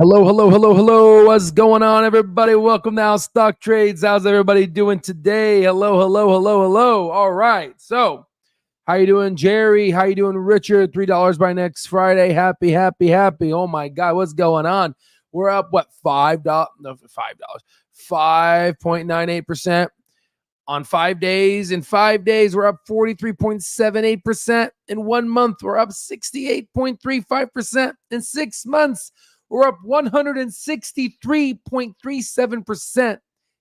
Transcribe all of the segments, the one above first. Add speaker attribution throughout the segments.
Speaker 1: Hello, hello, hello, hello. What's going on, everybody? Welcome to Our Stock Trades. How's everybody doing today? Hello, hello, hello, hello. All right. So, how you doing, Jerry? How you doing, Richard? $3 by next Friday. Happy, happy, happy. Oh my God, what's going on? We're up what? $5? No, $5. 5.98% on 5 days. In 5 days, we're up 43.78%. In 1 month, we're up 68.35%. In 6 months, we're up 163.37%.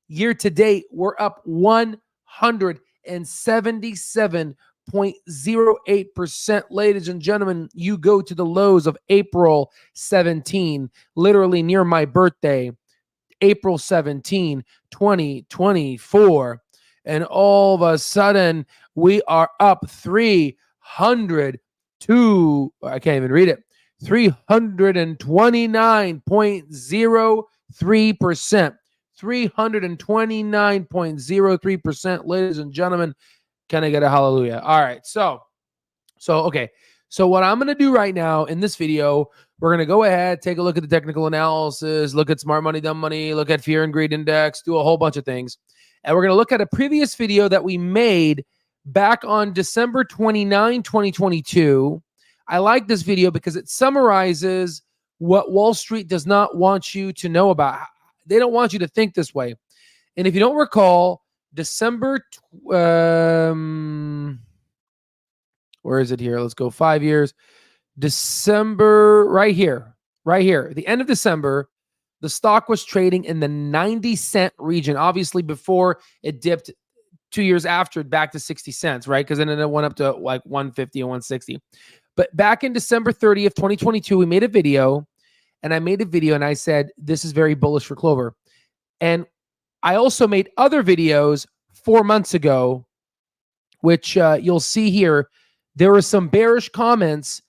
Speaker 1: Year to date, we're up 177.08%. Ladies and gentlemen, you go to the lows of April 17, literally near my birthday, April 17, 2024. And all of a sudden, we are up 329.03%. 329.03%, ladies and gentlemen. Can I get a hallelujah? All right. So okay. So what I'm going to do right now in this video, we're going to go ahead, take a look at the technical analysis, look at smart money, dumb money, look at fear and greed index, do a whole bunch of things. And we're going to look at a previous video that we made back on December 29, 2022. I like this video because it summarizes what Wall Street does not want you to know about. They don't want you to think this way. And if you don't recall, December, where is it here? Let's go 5 years. December, right here, the end of December, the stock was trading in the 90-cent region. Obviously, before it dipped 2 years after back to 60 cents, right? Because then it went up to like 150 and 160. But back in December 30th, 2022, we made a video, and I made a video and I said, this is very bullish for Clover. And I also made other videos 4 months ago, which you'll see here. There were some bearish comments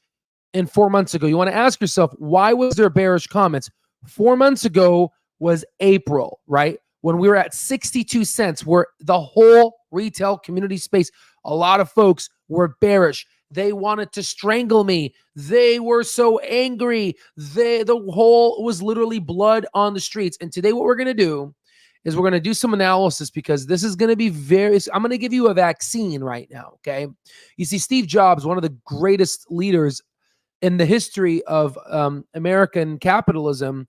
Speaker 1: in 4 months ago. You want to ask yourself, why was there bearish comments? 4 months ago was April, right? When we were at 62 cents, where the whole retail community space, a lot of folks were bearish. They wanted to strangle me. They were so angry. The whole was literally blood on the streets. And today what we're going to do is we're going to do some analysis, because this is going to be I'm going to give you a vaccine right now, okay? You see, Steve Jobs, one of the greatest leaders in the history of American capitalism,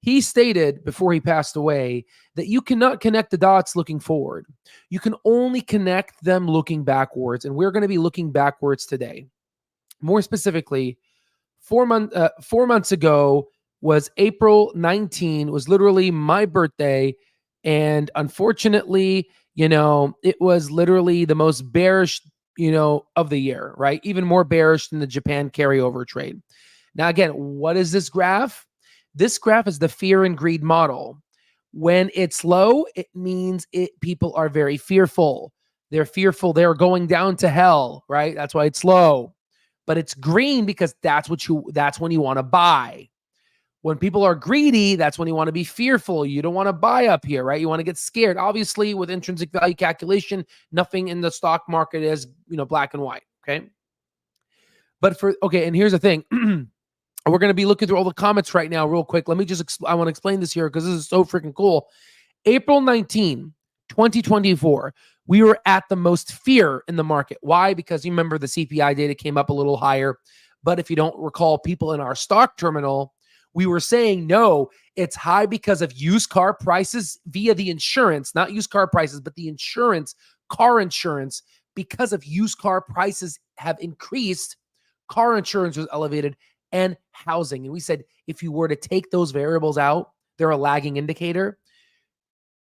Speaker 1: he stated before he passed away that you cannot connect the dots looking forward. You can only connect them looking backwards. And we're going to be looking backwards today. More specifically, 4 months ago was April 19, was literally my birthday. And unfortunately, it was literally the most bearish, of the year, right? Even more bearish than the Japan carryover trade. Now, again, what is this graph? This graph is the fear and greed model. When it's low, it means people are very fearful. They're fearful. They're going down to hell, right? That's why it's low. But it's green because that's when you want to buy. When people are greedy, that's when you want to be fearful. You don't want to buy up here, right? You want to get scared. Obviously, with intrinsic value calculation, nothing in the stock market is, black and white, okay? But and here's the thing. We're going to be looking through all the comments right now real quick. Let me I want to explain this here because this is so freaking cool. April 19, 2024, we were at the most fear in the market. Why? Because you remember the CPI data came up a little higher. But if you don't recall, people in our stock terminal, we were saying, no, it's high because of used car prices via the insurance, not used car prices, but the insurance, car insurance, because of used car prices have increased, car insurance was elevated, and housing. And we said, if you were to take those variables out, they're a lagging indicator.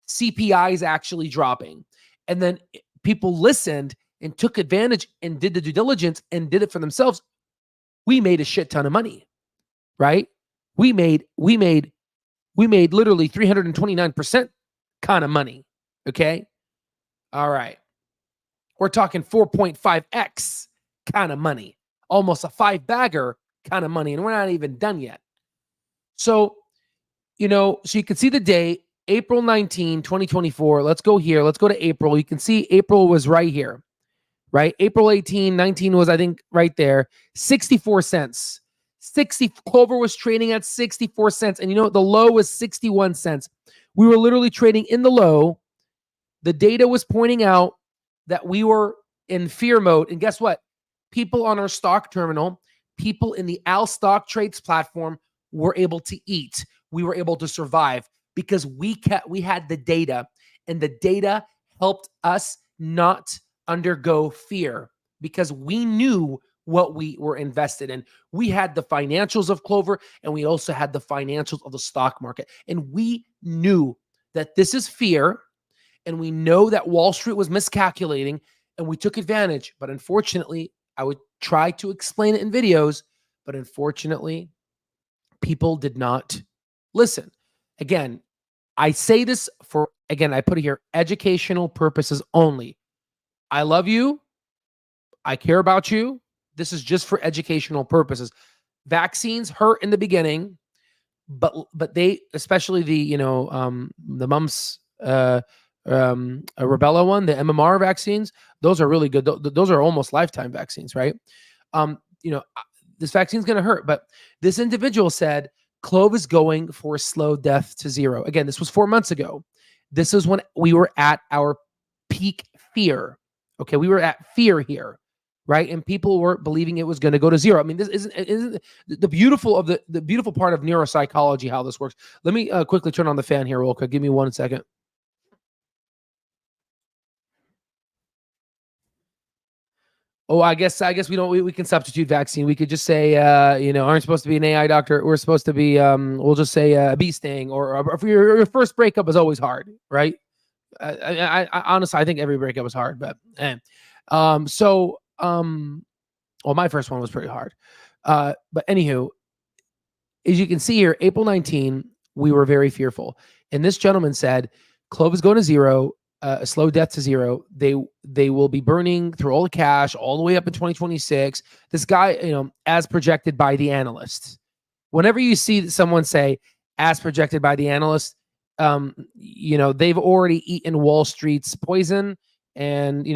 Speaker 1: CPI is actually dropping. And then people listened and took advantage and did the due diligence and did it for themselves. We made a shit ton of money, right? We made literally 329% kind of money. Okay. All right. We're talking 4.5X kind of money, almost a 5-bagger kind of money. And we're not even done yet. So, so you can see the date, April 19, 2024. Let's go here. Let's go to April. You can see April was right here, right? April 18, 19 was, I think, right there. 64 cents. Clover was trading at 64 cents. And the low was 61 cents. We were literally trading in the low. The data was pointing out that we were in fear mode. And guess what? People on our stock terminal, people in the Al Stock Trades platform were able to eat. We were able to survive because we had the data, and the data helped us not undergo fear because we knew what we were invested in. We had the financials of Clover, and we also had the financials of the stock market. And we knew that this is fear, and we know that Wall Street was miscalculating, and we took advantage. But unfortunately, I would try to explain it in videos, but unfortunately, people did not listen. Again, I say this for, I put it here, educational purposes only. I love you. I care about you. This is just for educational purposes. Vaccines hurt in the beginning, but they, especially the mumps, rubella one, the MMR vaccines, those are really good. Those are almost lifetime vaccines, right? This vaccine's going to hurt, but this individual said Clove is going for slow death to zero. Again, this was 4 months ago. This is when we were at our peak fear. Okay, we were at fear here, right? And people were believing it was going to go to zero. I mean, this isn't the beautiful of the beautiful part of neuropsychology, how this works. Let me quickly turn on the fan here real quick. Give me 1 second. Oh, I guess we can substitute vaccine. We could just say, aren't supposed to be an AI doctor. We're supposed to be, we'll just say a bee sting, or if your first breakup is always hard, right? I honestly, I think every breakup was hard, but, well, my first one was pretty hard. But anywho, as you can see here, April 19, we were very fearful. And this gentleman said, Clove is going to zero. A slow death to zero. They will be burning through all the cash all the way up in 2026. This guy, as projected by the analysts. Whenever you see someone say, as projected by the analysts, they've already eaten Wall Street's poison, and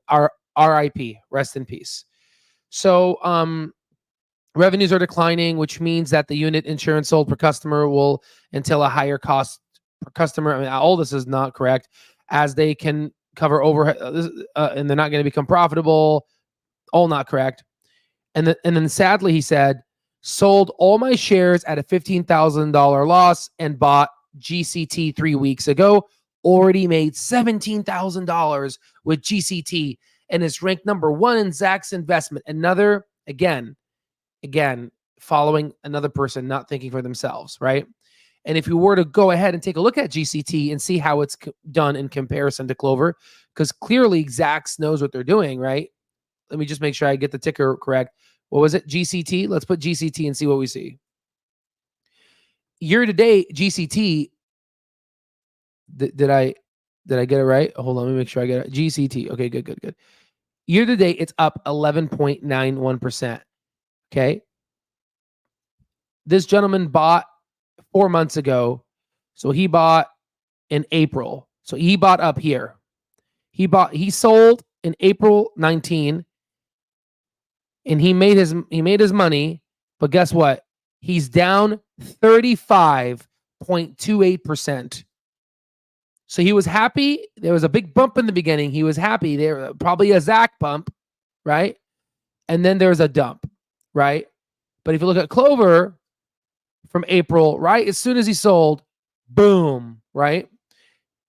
Speaker 1: our RIP, rest in peace. So revenues are declining, which means that the unit insurance sold per customer will entail a higher cost per customer. I mean, all this is not correct, as they can cover overhead, and they're not going to become profitable. All not correct. And then sadly, he said, sold all my shares at a $15,000 loss and bought GCT 3 weeks ago. Already made $17,000 with GCT and is ranked number 1 in Zach's investment. Another, again, following another person, not thinking for themselves, right? And if you were to go ahead and take a look at GCT and see how it's done in comparison to Clover, because clearly Zacks knows what they're doing, right? Let me just make sure I get the ticker correct. What was it? GCT? Let's put GCT and see what we see. Year to date, GCT, did I get it right? Hold on, let me make sure I get it. GCT. Okay, good. Year to date, it's up 11.91%. Okay. This gentleman bought 4 months ago. So he bought in April. So he bought up here. He sold in April 19, and he made his money, but guess what? He's down 35.28%. So he was happy. There was a big bump in the beginning. He was happy. There probably a Zach bump, right? And then there's a dump, right? But if you look at Clover from April, right, as soon as he sold, boom, right?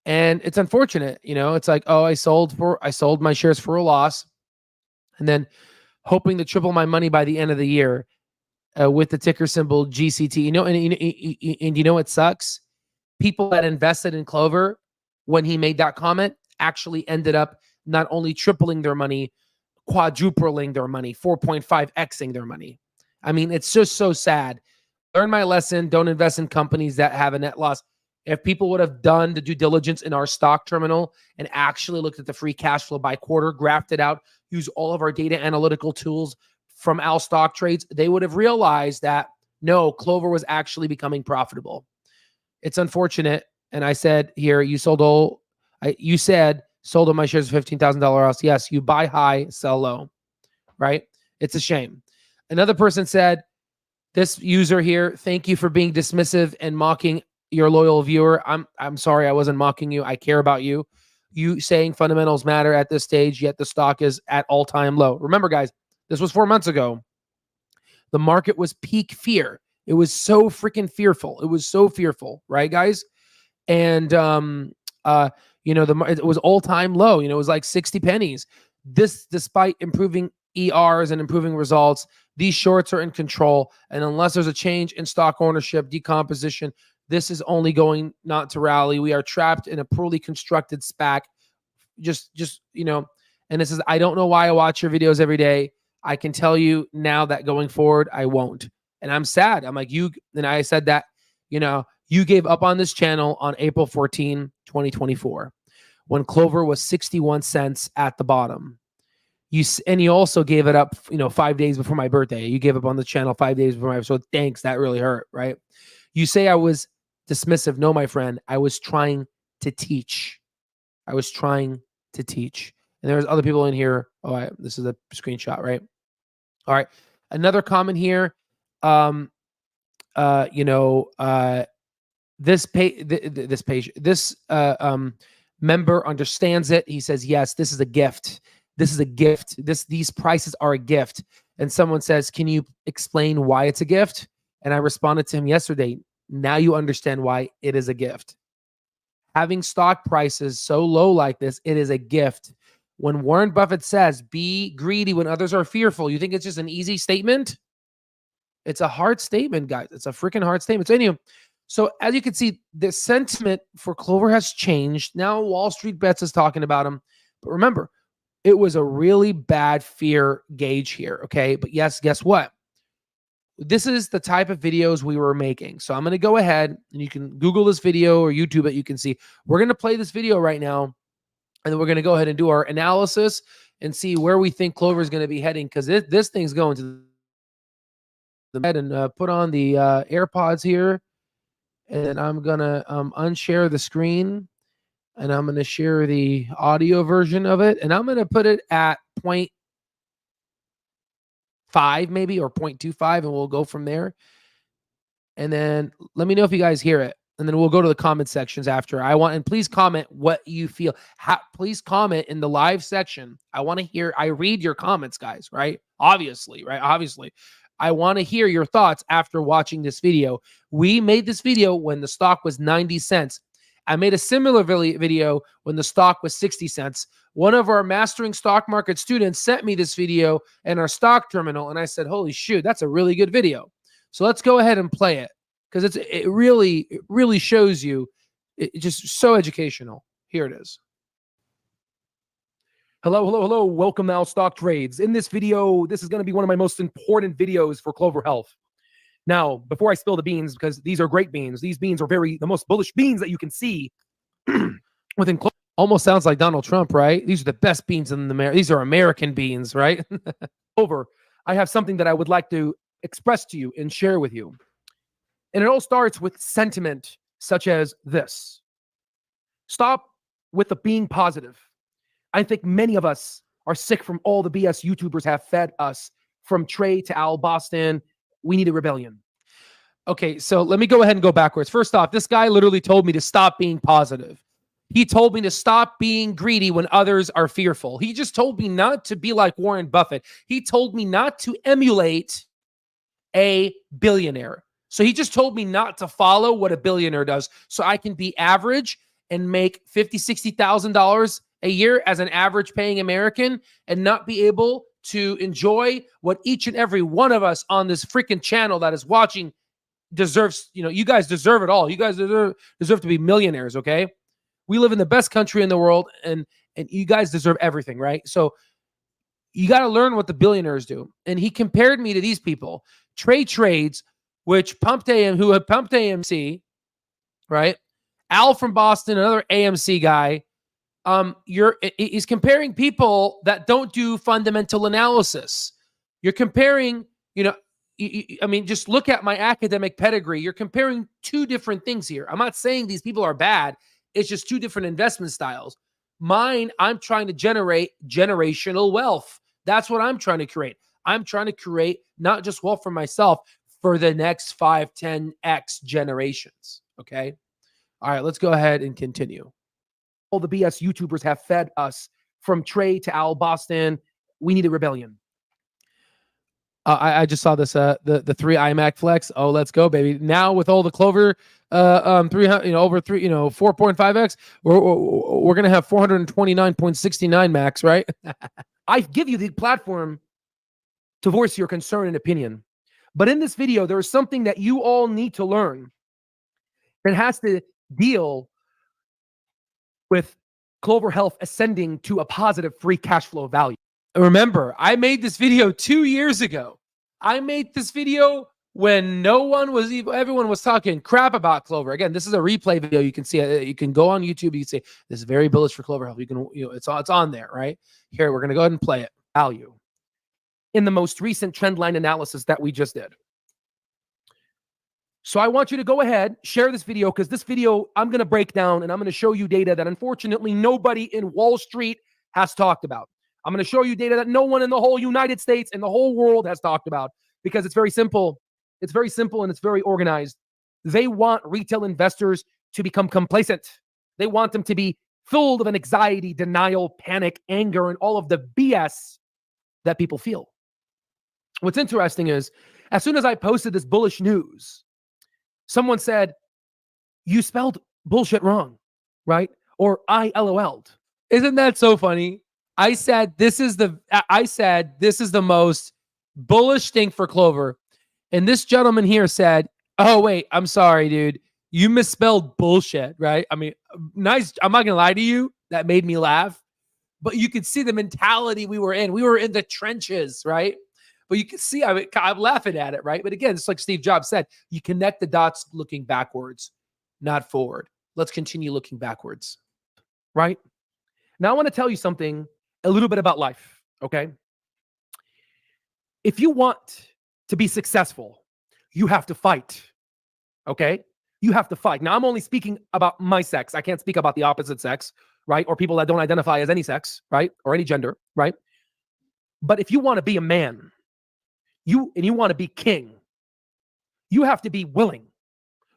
Speaker 1: And it's unfortunate, it's like, oh, I sold my shares for a loss, and then hoping to triple my money by the end of the year with the ticker symbol GCT. And you know what sucks? People that invested in Clover when he made that comment actually ended up not only tripling their money, quadrupling their money, 4.5Xing their money. I mean, it's just so sad. Learn my lesson. Don't invest in companies that have a net loss. If people would have done the due diligence in our stock terminal and actually looked at the free cash flow by quarter, graphed it out, use all of our data analytical tools from Al Stock Trades, they would have realized that, no, Clover was actually becoming profitable. It's unfortunate. And I said here, sold all my shares for $15,000 loss. Yes, you buy high, sell low, right? It's a shame. Another person said, this user here, thank you for being dismissive and mocking your loyal viewer. I'm sorry, I wasn't mocking you. I care about you. You saying fundamentals matter at this stage, yet the stock is at all-time low. Remember, guys, this was 4 months ago. The market was peak fear. It was so freaking fearful. It was so fearful, right, guys? And it was all-time low. It was like 60 pennies. This, despite improving ERs and improving results, these shorts are in control. And unless there's a change in stock ownership, decomposition, this is only going not to rally. We are trapped in a poorly constructed SPAC. And it says, I don't know why I watch your videos every day. I can tell you now that going forward, I won't. And I'm sad. I'm like, and I said that, you gave up on this channel on April 14, 2024, when Clover was 61 cents at the bottom. You also gave it up, 5 days before my birthday. You gave up on the channel 5 days before my, so thanks. That really hurt, right? You say I was dismissive. No, my friend, I was trying to teach. I was trying to teach. And there's other people in here. Oh, this is a screenshot, right? All right. Another comment here. This member understands it. He says, yes, this is a gift. This is a gift. These prices are a gift. And someone says, can you explain why it's a gift? And I responded to him yesterday. Now you understand why it is a gift. Having stock prices so low like this, it is a gift. When Warren Buffett says, be greedy when others are fearful, you think it's just an easy statement? It's a hard statement, guys. It's a freaking hard statement. So anyway, so as you can see, the sentiment for Clover has changed. Now Wall Street Bets is talking about him. But remember, it was a really bad fear gauge here, okay? But yes, guess what? This is the type of videos we were making. So I'm going to go ahead, and you can Google this video or YouTube it. You can see. We're going to play this video right now, and then we're going to go ahead and do our analysis and see where we think Clover is going to be heading, because this thing's going to the bed. And put on the AirPods here, and I'm going to unshare the screen, and I'm going to share the audio version of it, and I'm going to put it at 0.5 maybe, or 0.25, and we'll go from there. And then let me know if you guys hear it, and then we'll go to the comment sections after. And please comment what you feel. Please comment in the live section. I want to hear. I read your comments, guys, right? Obviously, right? Obviously. I want to hear your thoughts after watching this video. We made this video when the stock was 90 cents. I made a similar video when the stock was 60 cents. One of our Mastering Stock Market students sent me this video in our stock terminal, and I said, holy shoot, that's a really good video. So let's go ahead and play it, because it really shows you. It's just so educational. Here it is. Hello. Welcome now, Stock Trades. In this video, this is going to be one of my most important videos for Clover Health. Now, before I spill the beans, because these are great beans, these beans are the most bullish beans that you can see within Clover. Almost sounds like Donald Trump, right? These are the best beans in these are American beans, right? I have something that I would like to express to you and share with you. And it all starts with sentiment such as this. Stop with the being positive. I think many of us are sick from all the BS YouTubers have fed us, from Trey to Al Boston. We need a rebellion. Okay, so let me go ahead and go backwards. First off, this guy literally told me to stop being positive. He told me to stop being greedy when others are fearful. He just told me not to be like Warren Buffett. He told me not to emulate a billionaire. So he just told me not to follow what a billionaire does, so I can be average and make $50,000, $60,000 a year as an average paying American, and not be able to enjoy what each and every one of us on this freaking channel that is watching deserves. You guys deserve it all. You guys deserve to be millionaires, okay? We live in the best country in the world, and you guys deserve everything, right? So you got to learn what the billionaires do. And he compared me to these people. Trades, who had pumped AMC, right? Al from Boston, another AMC guy. He's comparing people that don't do fundamental analysis. You're comparing, just look at my academic pedigree. You're comparing two different things here. I'm not saying these people are bad. It's just two different investment styles. Mine, I'm trying to generate generational wealth. That's what I'm trying to create. I'm trying to create not just wealth for myself, for the next 5, 10x generations. Okay. All right, let's go ahead and continue. All the BS YouTubers have fed us, from Trey to Al Boston. We need a rebellion. I just saw this the 3 iMac Flex. Oh, let's go, baby! Now with all the Clover 300, over 4.5X, we're gonna have 429.69 max, right? I give you the platform to voice your concern and opinion, but in this video, there is something that you all need to learn that has to deal with Clover Health ascending to a positive free cash flow value. Remember, I made this video 2 years ago. I made this video when everyone was talking crap about Clover. Again, this is a replay video. You can see it. You can go on YouTube. You can say this is very bullish for Clover Health. You can, it's on there, right? Here, we're going to go ahead and play it. Value in the most recent trend line analysis that we just did. So I want you to go ahead, share this video, because this video I'm going to break down and I'm going to show you data that unfortunately nobody in Wall Street has talked about. I'm going to show you data that no one in the whole United States and the whole world has talked about, because it's very simple. It's very simple and it's very organized. They want retail investors to become complacent. They want them to be filled with anxiety, denial, panic, anger, and all of the BS that people feel. What's interesting is, as soon as I posted this bullish news, someone said, you spelled bullshit wrong, right? Or I LOL'd. Isn't that so funny? I said this is the most bullish thing for Clover. And this gentleman here said, oh, wait, I'm sorry, dude. You misspelled bullshit, right? I mean, nice. I'm not going to lie to you. That made me laugh. But you could see the mentality we were in. We were in the trenches, right? But you can see, I'm laughing at it, right? But again, it's like Steve Jobs said, you connect the dots looking backwards, not forward. Let's continue looking backwards, right? Now I want to tell you something a little bit about life, okay? If you want to be successful, you have to fight, okay? You have to fight. Now, I'm only speaking about my sex. I can't speak about the opposite sex, right? Or people that don't identify as any sex, right? Or any gender, right? But if you want to be a man, you want to be king, you have to be willing.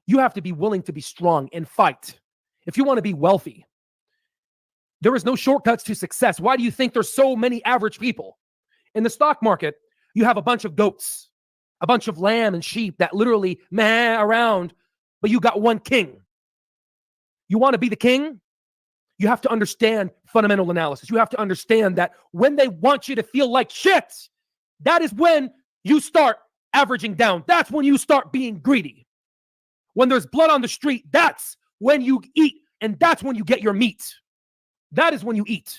Speaker 1: You have to be willing to be strong and fight. If you want to be wealthy, there is no shortcuts to success. Why do you think there's so many average people? In the stock market, you have a bunch of goats, a bunch of lamb and sheep that literally meh around, but you got one king. You want to be the king? You have to understand fundamental analysis. You have to understand that when they want you to feel like shit, that is when you start averaging down. That's when you start being greedy. When there's blood on the street, that's when you eat, and that's when you get your meat. That is when you eat.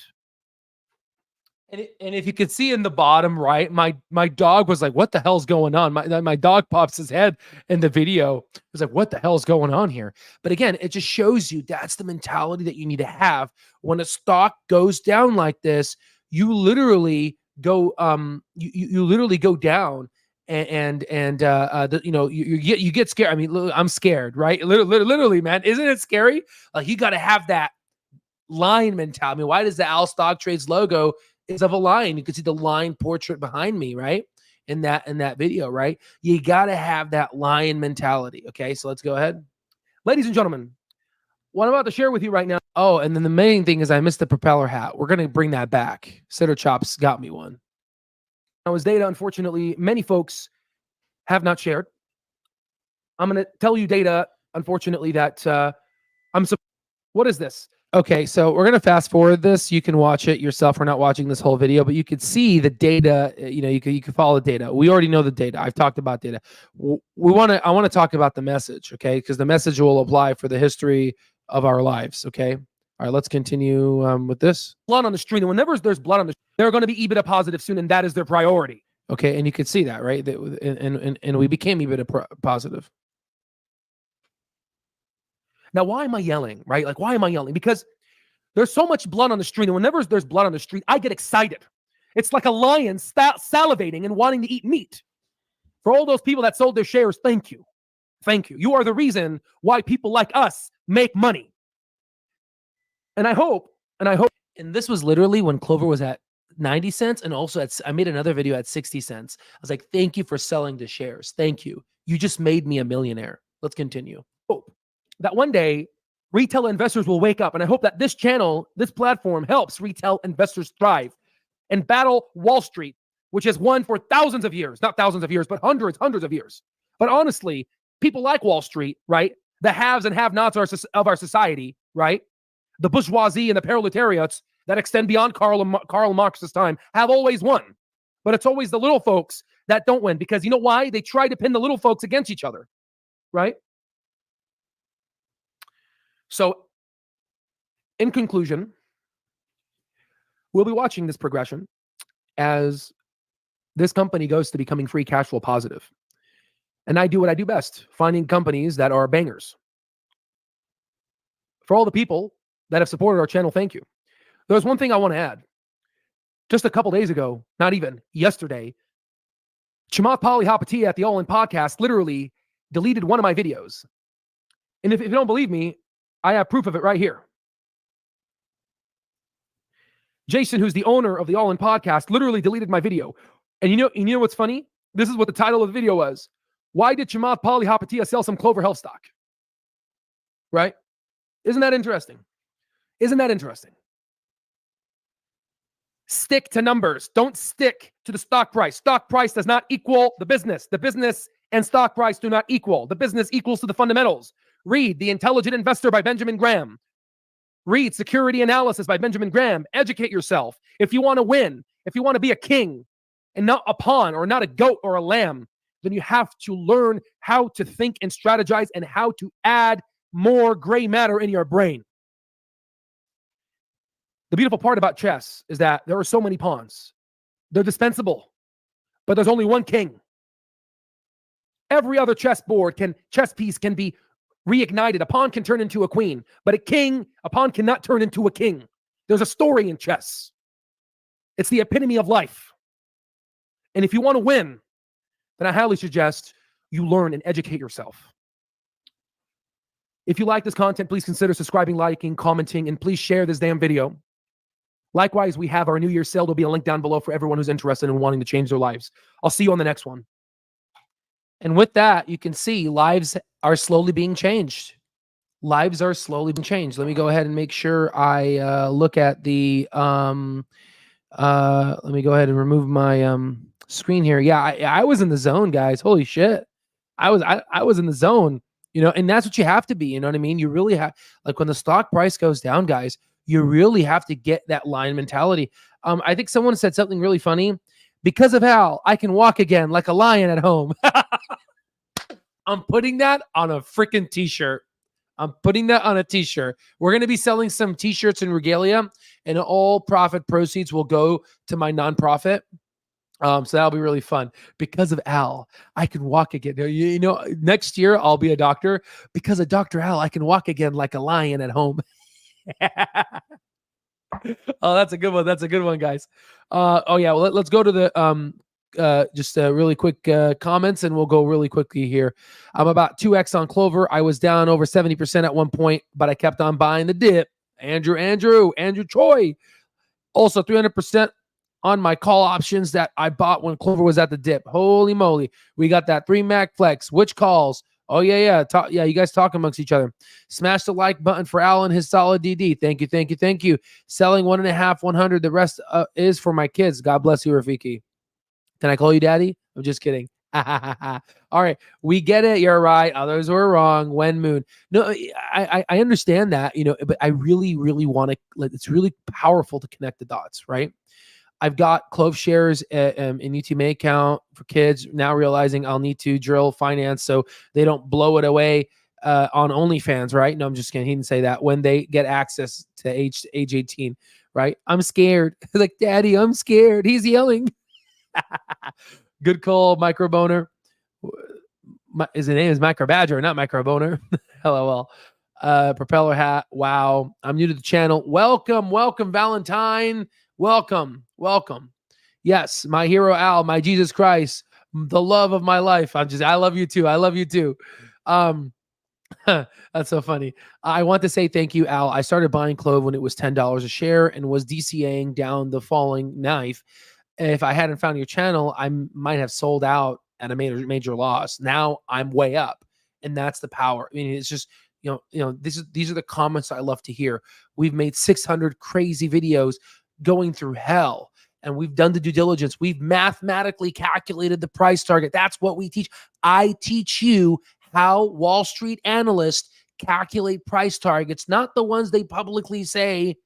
Speaker 1: And if you could see in the bottom right, my dog was like, what the hell's going on? My dog pops his head in the video. It was like, what the hell's going on here? But again, it just shows you that's the mentality that you need to have. When a stock goes down like this, you literally go you literally go down and you get scared. I mean, I'm scared, right? Literally, man, isn't it scary? Like, you got to have that lion mentality. I mean, why does the Al Stock Trades logo is of a lion? You can see the lion portrait behind me, right? In that video, right? You got to have that lion mentality. Okay, so let's go ahead. Ladies and gentlemen, what I'm about to share with you right now. Oh, and then the main thing is I missed the propeller hat. We're going to bring that back. Sitter Chops got me one. Now, as data, unfortunately, many folks have not shared. I'm going to tell you data, unfortunately, that what is this? Okay, so we're going to fast forward this. You can watch it yourself. We're not watching this whole video, but you could see the data. You can follow the data. We already know the data. I've talked about data. I want to talk about the message, okay? Because the message will apply for the history of our lives, okay? All right, let's continue with this. Blood on the street. And whenever there's blood on the street, they're going to be EBITDA positive soon, and that is their priority. Okay, and you could see that, right? And we became EBITDA positive. Now, why am I yelling, right? Like, why am I yelling? Because there's so much blood on the street, and whenever there's blood on the street, I get excited. It's like a lion salivating and wanting to eat meat. For all those people that sold their shares, thank you. Thank you. You are the reason why people like us make money. And I hope, and this was literally when Clover was at 90 cents. And also I made another video at 60 cents. I was like, thank you for selling the shares. Thank you. You just made me a millionaire. Let's continue. Hope that one day retail investors will wake up. And I hope that this channel, this platform helps retail investors thrive and battle Wall Street, which has won for thousands of years, not thousands of years, but hundreds of years. But honestly, people like Wall Street, right? The haves and have-nots of our society, right? The bourgeoisie and the proletariats that extend beyond Karl Marx's time have always won. But it's always the little folks that don't win, because you know why? They try to pin the little folks against each other, right? So, in conclusion, we'll be watching this progression as this company goes to becoming free cash flow positive. And I do what I do best, finding companies that are bangers. For all the people that have supported our channel, thank you. There's one thing I want to add. Just a couple days ago, not even yesterday, Chamath Palihapitiya at the All In Podcast literally deleted one of my videos. And if you don't believe me, I have proof of it right here. Jason, who's the owner of the All In Podcast, literally deleted my video. And you know what's funny? This is what the title of the video was. Why did Chamath Palihapitiya sell some Clover Health stock? Right? Isn't that interesting? Isn't that interesting? Stick to numbers. Don't stick to the stock price. Stock price does not equal the business. The business and stock price do not equal. The business equals to the fundamentals. Read The Intelligent Investor by Benjamin Graham. Read Security Analysis by Benjamin Graham. Educate yourself. If you want to win, if you want to be a king and not a pawn or not a goat or a lamb, then you have to learn how to think and strategize and how to add more gray matter in your brain. The beautiful part about chess is that there are so many pawns. They're dispensable, but there's only one king. Every other chess piece can be reignited. A pawn can turn into a queen, but a pawn cannot turn into a king. There's a story in chess. It's the epitome of life. And if you want to win, then I highly suggest you learn and educate yourself. If you like this content, please consider subscribing, liking, commenting, and please share this damn video. Likewise, we have our New Year's sale. There'll be a link down below for everyone who's interested in wanting to change their lives. I'll see you on the next one. And with that, you can see lives are slowly being changed. Lives are slowly being changed. Let me go ahead and make sure I look at the, let me go ahead and remove my screen here. Yeah, I was in the zone, guys. Holy shit. I was in the zone, and that's what you have to be. You know what I mean? You really have, like when the stock price goes down, guys, you really have to get that lion mentality. I think someone said something really funny. Because of Hal, I can walk again like a lion at home. I'm putting that on a freaking t-shirt. I'm putting that on a t-shirt. We're going to be selling some t-shirts and regalia, and all profit proceeds will go to my nonprofit. So that'll be really fun. Because of Al, I can walk again. Next year I'll be a doctor. Because of Dr. Al, I can walk again like a lion at home. Oh, that's a good one. That's a good one, guys. Oh yeah. Well, let's go to the just really quick comments, and we'll go really quickly here. I'm about 2x on Clover. I was down over 70% at one point, but I kept on buying the dip. Andrew Choi. Also 300% on my call options that I bought when Clover was at the dip. Holy moly. We got that 3 Mac Flex. Which calls? Oh, yeah. You guys talk amongst each other. Smash the like button for Alan, his solid DD. Thank you. Selling 1.5, 100. The rest is for my kids. God bless you, Rafiki. Can I call you daddy? I'm just kidding. All right. We get it. You're right. Others were wrong. When Moon. No, I understand that, but I really, really want to, it's really powerful to connect the dots, right? I've got Clove shares in UTMA account for kids, now realizing I'll need to drill finance so they don't blow it away on OnlyFans, right? No, I'm just kidding. He didn't say that. When they get access to age 18, right? I'm scared. Like, Daddy, I'm scared. He's yelling. Good call, Microboner. His name is Micro Badger, not Microboner. LOL. Propeller hat. Wow. I'm new to the channel. Welcome, Valentine. Welcome. Yes, my hero Al, my Jesus Christ, the love of my life. I love you too. That's so funny. I want to say thank you, Al. I started buying Clove when it was $10 a share and was DCAing down the falling knife. If I hadn't found your channel, I might have sold out at a major loss. Now I'm way up, and that's the power. I mean, it's just these are the comments I love to hear. We've made 600 crazy videos going through hell, and we've done the due diligence. We've mathematically calculated the price target. That's what we teach. I teach you how Wall Street analysts calculate price targets, not the ones they publicly say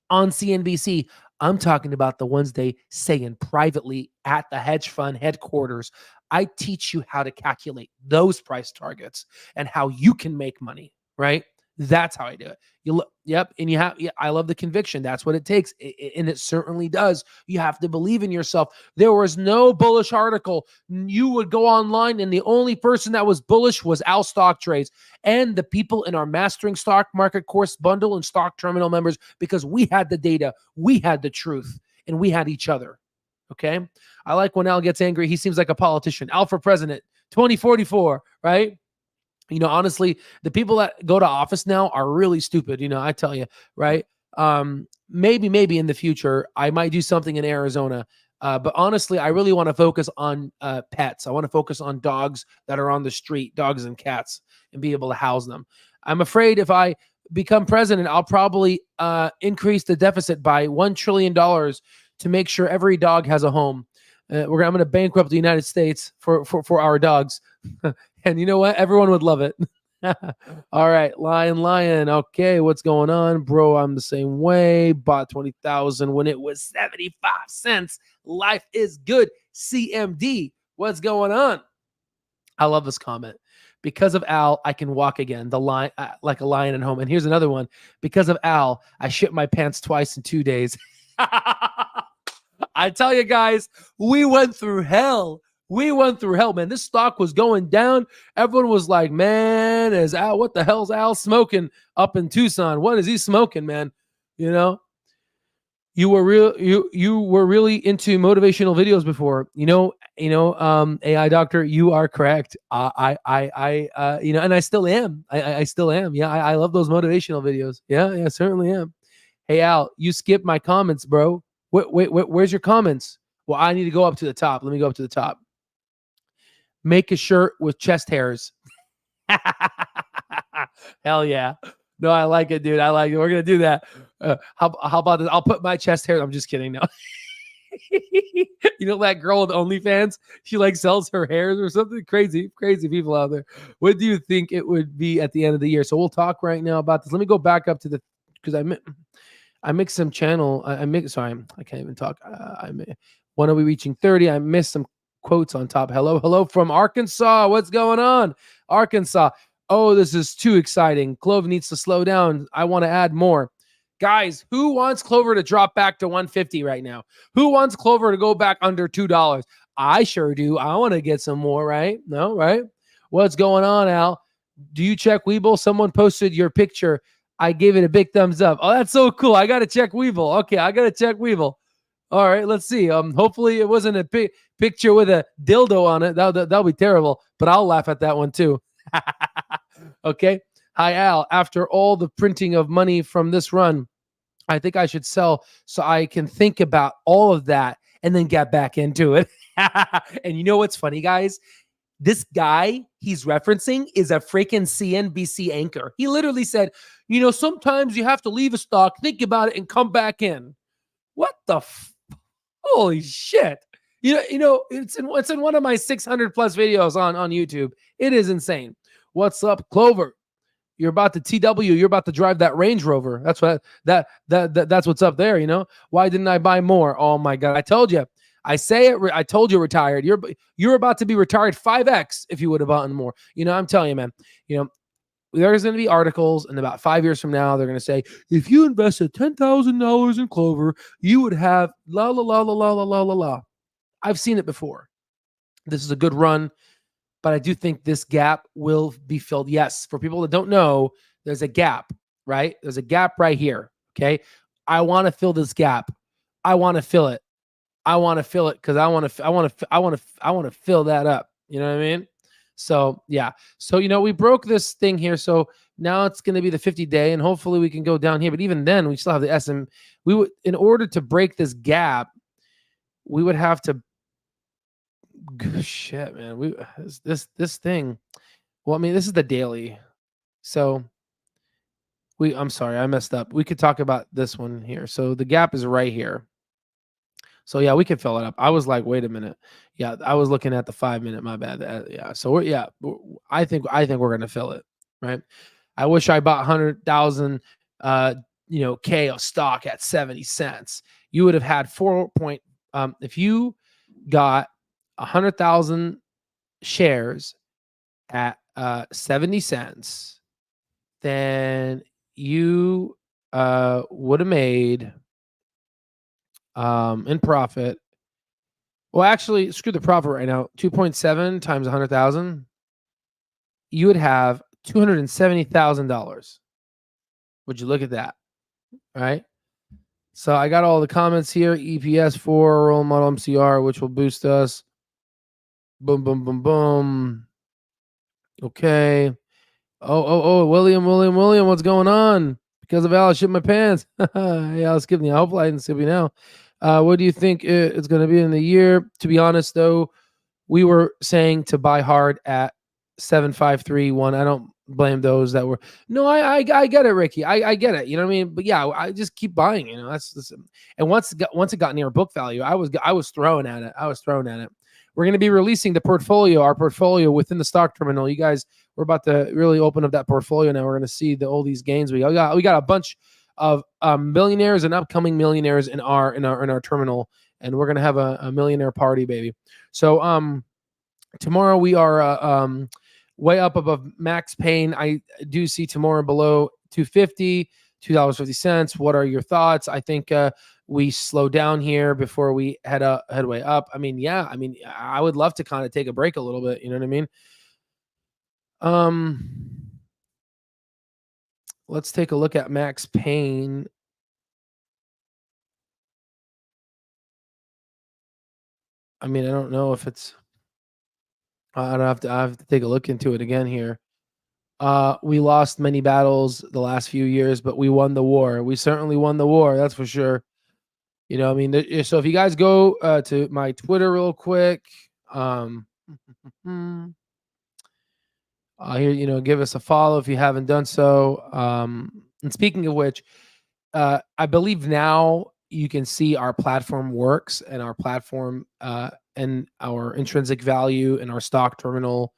Speaker 1: on CNBC. I'm talking about the ones they say in privately at the hedge fund headquarters. I teach you how to calculate those price targets and how you can make money, right? That's how I do it. You look, yep, and you have. Yeah, I love the conviction. That's what it takes, and it certainly does. You have to believe in yourself. There was no bullish article. You would go online, and the only person that was bullish was Al Stock Trades and the people in our Mastering Stock Market course bundle and Stock Terminal members, because we had the data, we had the truth, and we had each other. Okay, I like when Al gets angry. He seems like a politician. Al for president, 2044, right? Honestly, the people that go to office now are really stupid. I tell you, right? Maybe in the future, I might do something in Arizona. But honestly, I really want to focus on pets. I want to focus on dogs that are on the street, dogs and cats, and be able to house them. I'm afraid if I become president, I'll probably increase the deficit by $1 trillion to make sure every dog has a home. I'm going to bankrupt the United States for our dogs. And you know what? Everyone would love it. All right. Lion. Okay. What's going on, bro? I'm the same way. Bought 20,000 when it was 75 cents. Life is good. CMD. What's going on? I love this comment. Because of Al, I can walk again. The lion, like a lion at home. And here's another one. Because of Al, I shit my pants twice in 2 days. I tell you guys, we went through hell. Man. This stock was going down. Everyone was like, man, is Al, what the hell's Al smoking up in Tucson? What is he smoking, man? You were really into motivational videos before. AI doctor, you are correct. And I still am. I still am. Yeah, I love those motivational videos. Yeah, certainly am. Hey, Al, you skipped my comments, bro. Wait, where's your comments? Well, I need to go up to the top. Let me go up to the top. Make a shirt with chest hairs. Hell yeah. No, I like it, dude. I like it. We're going to do that. How about this? I'll put my chest hair. I'm just kidding. No. That girl with OnlyFans? She sells her hairs or something. Crazy people out there. What do you think it would be at the end of the year? So we'll talk right now about this. Let me go back up to because I mixed some channel. Sorry, I can't even talk. When are we reaching 30? I missed some quotes on top. Hello from Arkansas. What's going on, Arkansas? Oh, this is too exciting. Clove needs to slow down. I want to add more. Guys, who wants Clover to drop back to 150 right now? Who wants Clover to go back under $2? I sure do. I want to get some more, right? No, right? What's going on, Al? Do you check Webull? Someone posted your picture. I gave it a big thumbs up. Oh, that's so cool. I got to check Webull. Okay, I got to check Webull. All right, let's see. Hopefully it wasn't a picture with a dildo on it. That'll be terrible, but I'll laugh at that one too. Okay. Hi, Al. After all the printing of money from this run, I think I should sell so I can think about all of that and then get back into it. And you know what's funny, guys? This guy he's referencing is a freaking CNBC anchor. He literally said, sometimes you have to leave a stock, think about it, and come back in. What the holy shit. It's in one of my 600 plus videos on YouTube. It is insane. What's up, Clover? You're about to TW. You're about to drive that Range Rover. That's that's what's up there. Why didn't I buy more? Oh my God. I told you. I told you retired. You're about to be retired 5X if you would have bought more. I'm telling you, man, there's going to be articles, and about 5 years from now, they're going to say, if you invested $10,000 in Clover, you would have la, la, la, la, la, la, la, la, la. I've seen it before. This is a good run, but I do think this gap will be filled. Yes, for people that don't know, there's a gap, right? There's a gap right here, okay? I want to fill this gap. I want to fill it because I want to fill that up. You know what I mean? So yeah. So we broke this thing here. So now it's going to be the 50-day, and hopefully we can go down here. But even then, we still have the SM. We would, in order to break this gap, we would have to. Shit, man. This thing. Well, I mean, this is the daily. So I'm sorry, I messed up. We could talk about this one here. So the gap is right here. So yeah, we can fill it up. I was like, wait a minute. Yeah, I was looking at the 5 minute. My bad. Yeah. So I think we're gonna fill it. Right. I wish I bought 100,000 K of stock at 70 cents. You would have had if you got 100,000 shares at 70 cents, then you would have made in profit. Well, actually, screw the profit right now. 2.7 times 100,000, you would have $270,000. Would you look at that? Right. So I got all the comments here. EPS 4, role model MCR, which will boost us. Boom, boom, boom, boom. Okay. Oh, William, what's going on? Because of Alice shit my pants. Hey, Alice, give me. Hopefully I can skip you now. What do you think it's going to be in the year? To be honest, though, we were saying to buy hard at 7,531. I don't blame those that were. No, I get it, Ricky. I get it. You know what I mean? But yeah, I just keep buying. That's and once it got near book value, I was throwing at it. We're going to be releasing our portfolio within the stock terminal. You guys, we're about to really open up that portfolio now. We're going to see all these gains we got. We got a bunch of millionaires and upcoming millionaires in our terminal, and we're going to have a millionaire party, baby. So tomorrow we are way up above max pain. I do see tomorrow below 250, $2.50. What are your thoughts? I think we slow down here before we head way up. I mean, yeah, I would love to kind of take a break a little bit. You know what I mean? Let's take a look at max pain. I mean, I don't know if it's. I have to take a look into it again here. We lost many battles the last few years, but we won the war. We certainly won the war. That's for sure. So if you guys go to my Twitter real quick, here, give us a follow if you haven't done so. And speaking of which, I believe now you can see our platform works, and our platform and our intrinsic value and our stock terminal.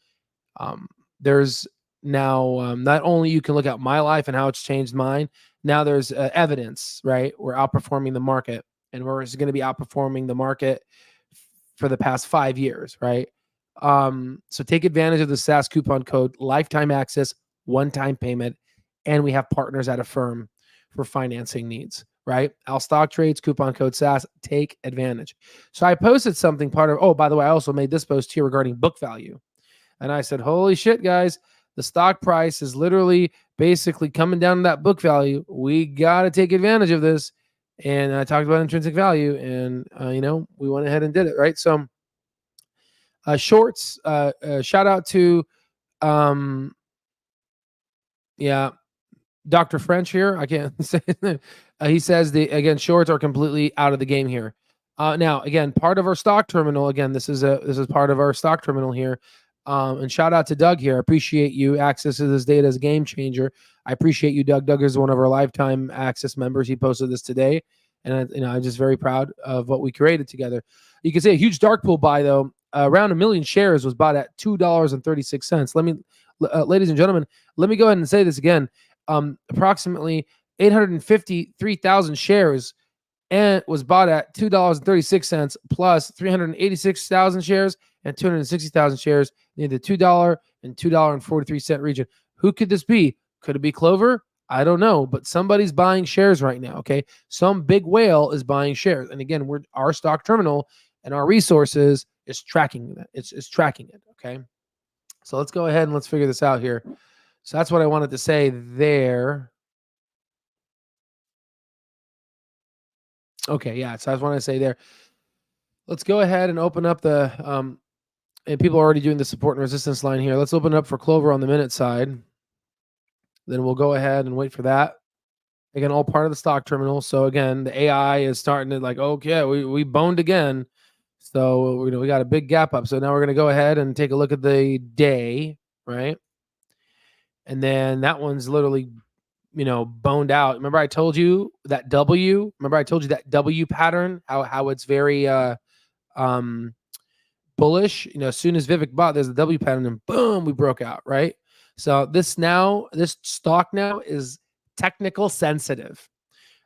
Speaker 1: There's now not only you can look at my life and how it's changed mine. Now there's evidence, right? We're outperforming the market, and we're going to be outperforming the market for the past 5 years, right? So take advantage of the SAS coupon code, lifetime access, one-time payment, and we have partners at a firm for financing needs, right? Al Stock Trades, coupon code SAS, take advantage. So I posted something by the way, I also made this post here regarding book value. And I said, holy shit, guys, the stock price is literally basically coming down to that book value. We got to take advantage of this. And I talked about intrinsic value, and, we went ahead and did it, right? So shorts, shout out to, Dr. French here. I can't say he says shorts are completely out of the game here. Now, again, part of our stock terminal. Again, this is part of our stock terminal here. And shout out to Doug here. I appreciate you. Access to this data is a game changer. I appreciate you, Doug. Doug is one of our lifetime access members. He posted this today, and I'm just very proud of what we created together. You can see a huge dark pool buy though. Around 1 million shares was bought at $2.36. Ladies and gentlemen, let me go ahead and say this again. Approximately 853,000 shares and was bought at $2.36 plus 386,000 shares and 260,000 shares in the $2 and $2.43 region. Who could this be? Could it be Clover? I don't know, but somebody's buying shares right now. Okay. Some big whale is buying shares. And again, our stock terminal and our resources is tracking that. It's tracking it. Okay. So let's go ahead and let's figure this out here. So that's what I wanted to say there. Okay, yeah. So I just want to say there. Let's go ahead and open up the and people are already doing the support and resistance line here. Let's open it up for Clover on the minute side. Then we'll go ahead and wait for that. Again, all part of the stock terminal. So again, the AI is starting to like, okay, we boned again. So we got a big gap up. So now we're going to go ahead and take a look at the day, right? And then that one's literally, boned out. Remember I told you that W? Remember I told you that W pattern? How it's very bullish. As soon as Vivek bought, there's a W pattern, and boom, we broke out, right? So this stock now is technical sensitive.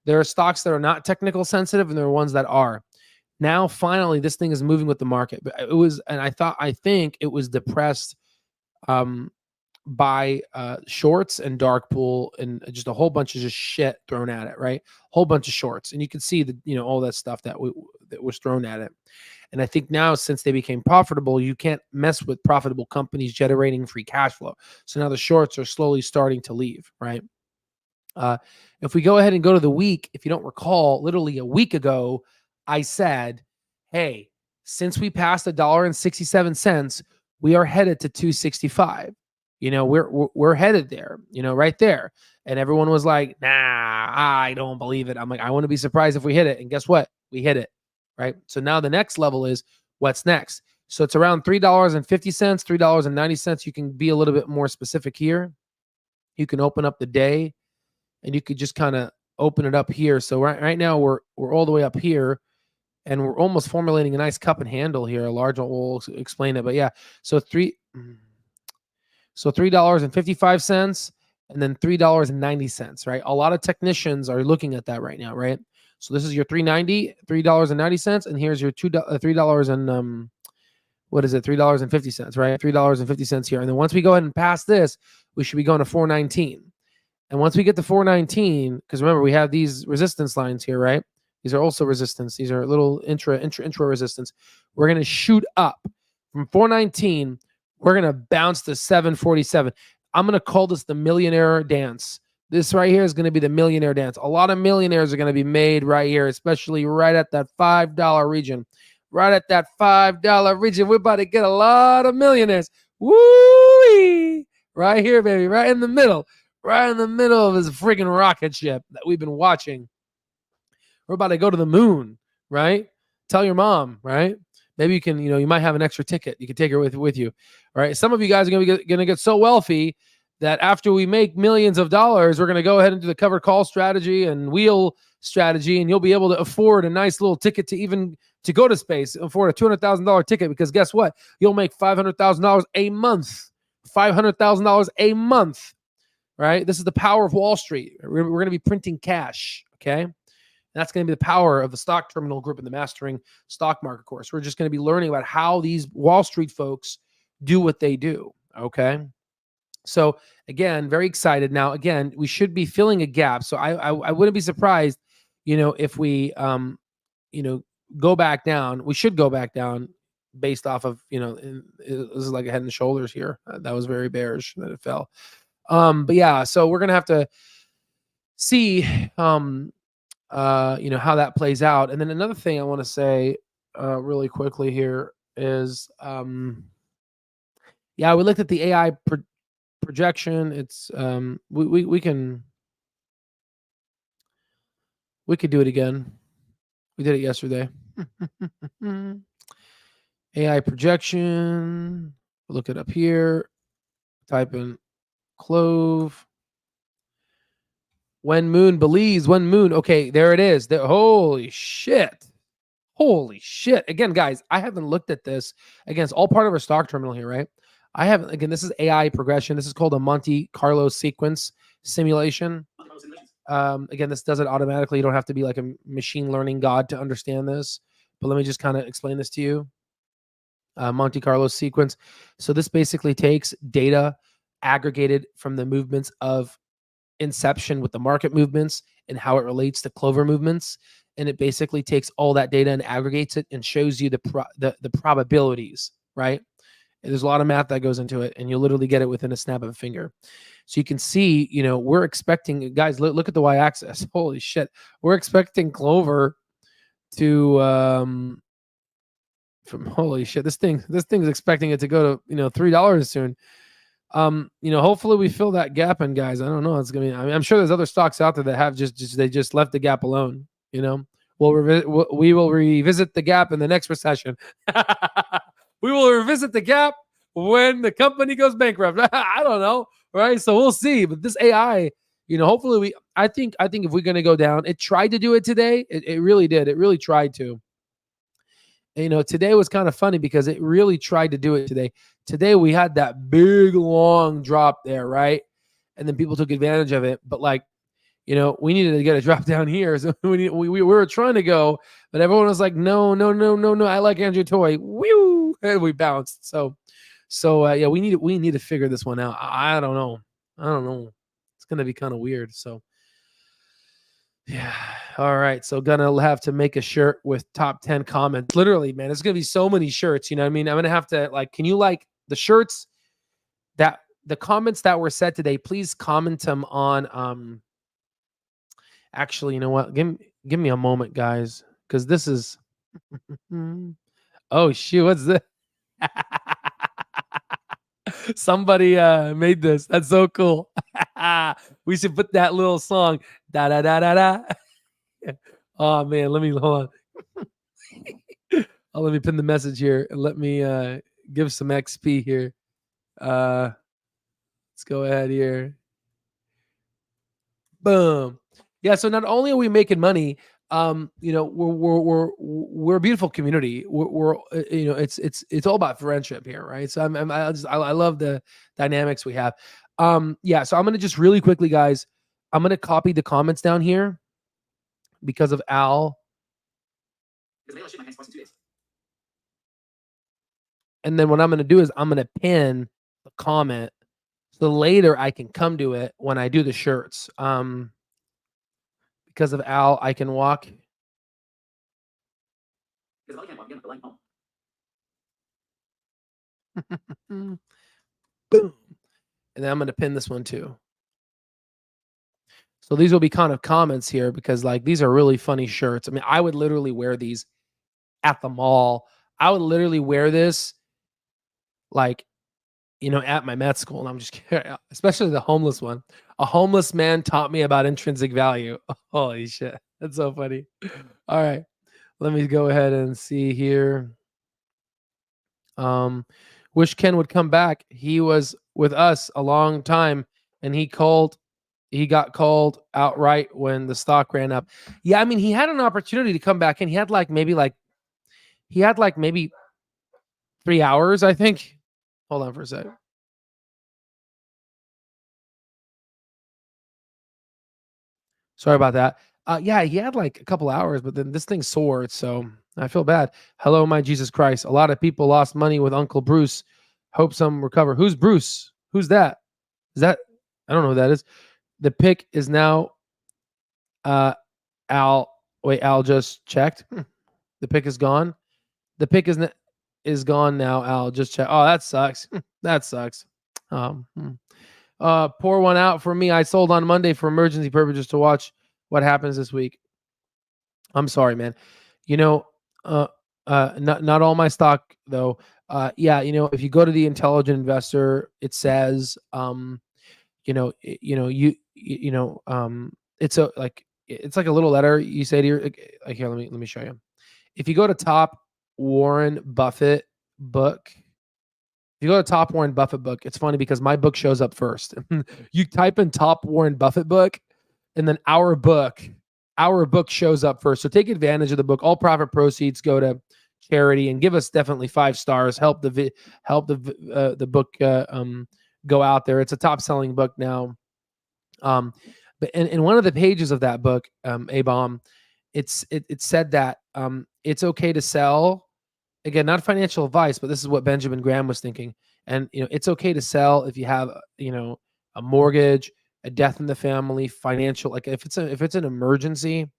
Speaker 1: There are stocks that are not technical sensitive, and there are ones that are. Now, finally, this thing is moving with the market. But I think it was depressed by shorts and dark pool and just a whole bunch of just shit thrown at it, right? Whole bunch of shorts, and you can see all that stuff that was thrown at it. And I think now, since they became profitable, you can't mess with profitable companies generating free cash flow. So now the shorts are slowly starting to leave, right? If we go ahead and go to the week, if you don't recall, literally a week ago, I said, hey, since we passed $1.67, we are headed to 265. We're headed there, right there. And everyone was like, nah, I don't believe it. I'm like, I want to be surprised if we hit it. And guess what? We hit it, right? So now the next level is what's next. So it's around $3.50, $3.90. You can be a little bit more specific here. You can open up the day and you could just kind of open it up here. So right now we're all the way up here. And we're almost formulating a nice cup and handle here. A large one will explain it, but yeah. So $3.55 and then $3.90, right? A lot of technicians are looking at that right now, right? So this is your $3.90, and here's your $3 and what is it? $3.50, right? $3.50 here. And then once we go ahead and pass this, we should be going to 419. And once we get to 419, because remember we have these resistance lines here, right? These are also resistance. These are little intra resistance. We're going to shoot up from 419. We're going to bounce to 747. I'm going to call this the Millionaire dance. This right here is going to be the Millionaire dance. A lot of millionaires are going to be made right here, especially right at that $5 region. Right at that $5 region. We're about to get a lot of millionaires. Woo! Right here, baby. Right in the middle. Right in the middle of this freaking rocket ship that we've been watching. We're about to go to the moon, right? Tell your mom, right? Maybe you can, you might have an extra ticket. You can take her with you, right? Some of you guys are going to get so wealthy that after we make millions of dollars, we're going to go ahead and do the covered call strategy and wheel strategy, and you'll be able to afford a nice little ticket to go to space, afford a $200,000 ticket, because guess what? You'll make $500,000 a month. $500,000 a month, right? This is the power of Wall Street. We're going to be printing cash, okay? That's going to be the power of the stock terminal group and the Mastering Stock Market course. We're just going to be learning about how these Wall Street folks do what they do. Okay. So again, very excited. Now, again, we should be filling a gap. So I wouldn't be surprised, if we, go back down. We should go back down based off of, this is like a head and shoulders here. That was very bearish that it fell. But yeah, so we're going to have to see, how that plays out. And then another thing I want to say really quickly here is, we looked at the AI projection. It's we could do it again. We did it yesterday. AI projection. Look it up here. Type in CLOV. When moon believes, when moon. Okay, there it is. Holy shit. Holy shit. Again, guys, I haven't looked at this. Again, it's all part of our stock terminal here, right? I haven't. Again, this is AI progression. This is called a Monte Carlo sequence simulation. Again, this does it automatically. You don't have to be like a machine learning god to understand this. But let me just kind of explain this to you. Monte Carlo sequence. So this basically takes data aggregated from the movements of inception with the market movements and how it relates to Clover movements, and it basically takes all that data and aggregates it and shows you the probabilities, right? And there's a lot of math that goes into it, and you'll literally get it within a snap of a finger. So you can see, we're expecting, guys, look at the y-axis. Holy shit, we're expecting Clover to from holy shit, this thing's expecting it to go to $3 soon. Hopefully we fill that gap in, guys. I don't know. It's gonna be. I mean, I'm sure there's other stocks out there that have just left the gap alone. We will revisit the gap in the next recession. We will revisit the gap when the company goes bankrupt. I don't know, right? So we'll see. But this AI, hopefully I think if we're gonna go down, it tried to do it today. It really did. It really tried to. Today was kind of funny because it really tried to do it today. Today we had that big long drop there, right? And then people took advantage of it. But we needed to get a drop down here. So we were trying to go, but everyone was like, no. I like Andrew Toy. Woo! And we bounced. So yeah, we need to figure this one out. I don't know. It's gonna be kind of weird. So yeah. All right. So gonna have to make a shirt with top 10 comments. Literally, man, it's gonna be so many shirts. You know what I mean? I'm gonna have to can you like the shirts that the comments that were said today? Please comment them on. Actually, you know what? Give me a moment, guys, because this is. Oh shoot! What's this? Somebody made this. That's so cool. We should put that little song. Da da da da da. Oh man, let me hold on. Let me pin the message here and let me give some XP here. Let's go ahead here. Boom. Yeah. So not only are we making money, we're a beautiful community. We're it's all about friendship here, right? So I love the dynamics we have. Yeah. So I'm gonna just really quickly, guys. I'm gonna copy the comments down here because of Al. And then what I'm gonna do is I'm gonna pin the comment so later I can come to it when I do the shirts. Because of Al, I can walk. Boom. And then I'm going to pin this one too. So these will be kind of comments here because these are really funny shirts. I mean, I would literally wear these at the mall. I would literally wear this at my med school. And I'm just kidding, especially the homeless one. A homeless man taught me about intrinsic value. Holy shit. That's so funny. All right. Let me go ahead and see here. Wish Ken would come back. He was with us a long time and he got called outright when the stock ran up. Yeah, I mean, he had an opportunity to come back and he had maybe 3 hours, I think. Hold on for a sec. Sorry about that. Yeah, he had a couple hours, but then this thing soared, so I feel bad. Hello, my Jesus Christ. A lot of people lost money with Uncle Bruce. Hope some recover. Who's Bruce? Who's that? Is that? I don't know who that is. The pick is now Al. Wait, Al just checked. The pick is gone. The pick is gone now. Al just checked. Oh, that sucks. That sucks. Pour one out for me. I sold on Monday for emergency purposes to watch what happens this week. I'm sorry, man. Not all my stock though. Yeah, if you go to the Intelligent Investor, it says, it's like a little letter you say to your, here, let me show you. If you go to top Warren Buffett book, it's funny because my book shows up first. You type in top Warren Buffett book, and then our book shows up first. So take advantage of the book. All profit proceeds go to charity, and give us definitely 5 stars. Help the book go out there. It's a top selling book now. But in one of the pages of that book, A-Bomb, it said that it's okay to sell. Again, not financial advice, but this is what Benjamin Graham was thinking. And it's okay to sell if you have a mortgage, a death in the family, financial. If it's an emergency,